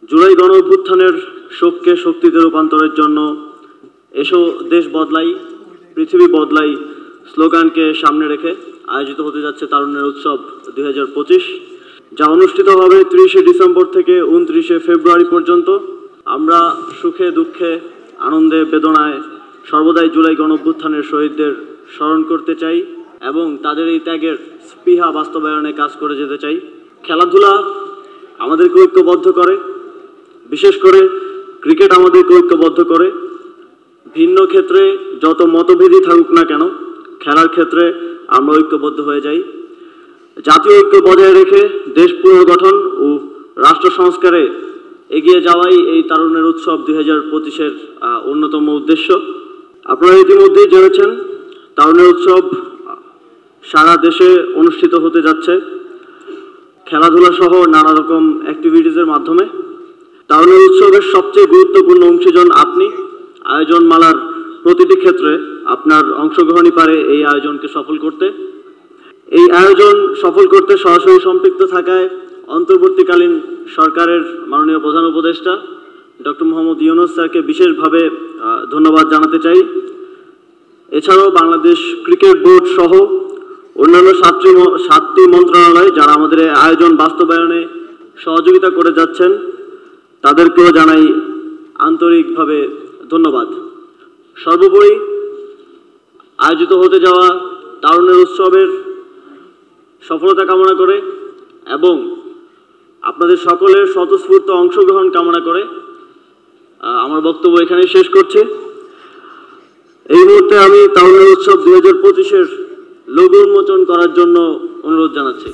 জুলাই গণ অভ্যুত্থানের শোককে শক্তিতে রূপান্তরের জন্য এসো দেশ বদলাই পৃথিবী বদলাই স্লোগানকে সামনে রেখে আয়োজিত হতে যাচ্ছে তারুণ্যের উৎসব 2025, যা অনুষ্ঠিত হবে 30শে ডিসেম্বর থেকে 29শে ফেব্রুয়ারি পর্যন্ত। আমরা সুখে দুঃখে আনন্দে বেদনায় সর্বদাই জুলাই গণ অভ্যুত্থানের শহীদদের স্মরণ করতে চাই এবং তাদের এই ত্যাগের স্পৃহা বাস্তবায়নে কাজ করে যেতে চাই। খেলাধুলা আমাদেরকে ঐক্যবদ্ধ করে, বিশেষ করে ক্রিকেট আমাদেরকে ঐক্যবদ্ধ করে। ভিন্ন ক্ষেত্রে যত মতভেদই থাকুক না কেন, খেলার ক্ষেত্রে আমরা ঐক্যবদ্ধ হয়ে যাই। জাতীয় ঐক্য বজায় রেখে দেশ পুনর্গঠন ও রাষ্ট্র সংস্কারে এগিয়ে যাওয়াই এই তারুণ্যের উৎসব 2025-এর অন্যতম উদ্দেশ্য। আপনারা ইতিমধ্যেই জেনেছেন তারুণ্যের উৎসব সারা দেশে অনুষ্ঠিত হতে যাচ্ছে খেলাধুলা সহ নানা রকম অ্যাক্টিভিটিসের মাধ্যমে। তারুণ্যের উৎসবের সবচেয়ে গুরুত্বপূর্ণ অংশীজন আপনি। আয়োজন মালার প্রতিটি ক্ষেত্রে আপনার অংশগ্রহণই পারে এই আয়োজনকে সফল করতে। এই আয়োজন সফল করতে সরাসরি সম্পৃক্ত থাকায় অন্তর্বর্তীকালীন সরকারের মাননীয় প্রধান উপদেষ্টা ডক্টর মোহাম্মদ ইউনূস স্যারকে বিশেষভাবে ধন্যবাদ জানাতে চাই। এছাড়াও বাংলাদেশ ক্রিকেট বোর্ড সহ অন্যান্য সাতটি মন্ত্রণালয় যারা আমাদের আয়োজন বাস্তবায়নে সহযোগিতা করে যাচ্ছেন, তাদেরকেও জানাই আন্তরিকভাবে ধন্যবাদ। সর্বোপরি আয়োজিত হতে যাওয়া তারুণ্যের উৎসবের সফলতা কামনা করে এবং আপনাদের সকলের স্বতঃস্ফূর্ত অংশগ্রহণ কামনা করে আমার বক্তব্য এখানেই শেষ করছি। এই মুহূর্তে আমি তারুণ্যের উৎসব 2025-এর লোগো উন্মোচন করার জন্য অনুরোধ জানাচ্ছি।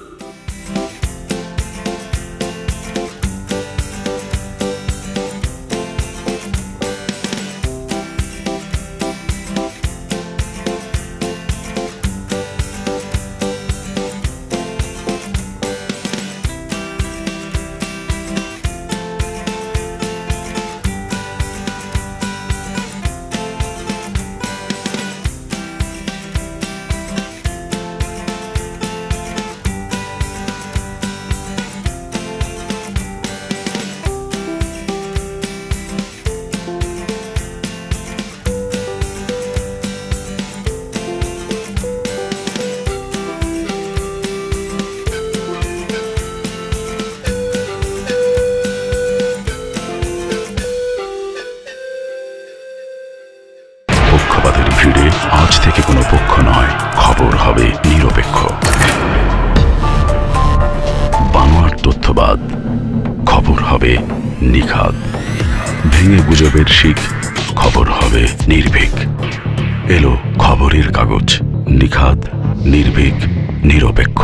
পক্ষপাতের ভিড়ে আজ থেকে কোনো পক্ষ নয়, খবর হবে নিরপেক্ষ। বানোয়াট তথ্যবাদ, খবর হবে নিখাদ। ভেঙে গুজবের শিখ, খবর হবে নির্ভীক। এলো খবরের কাগজ, নিখাদ, নির্ভীক, নিরপেক্ষ।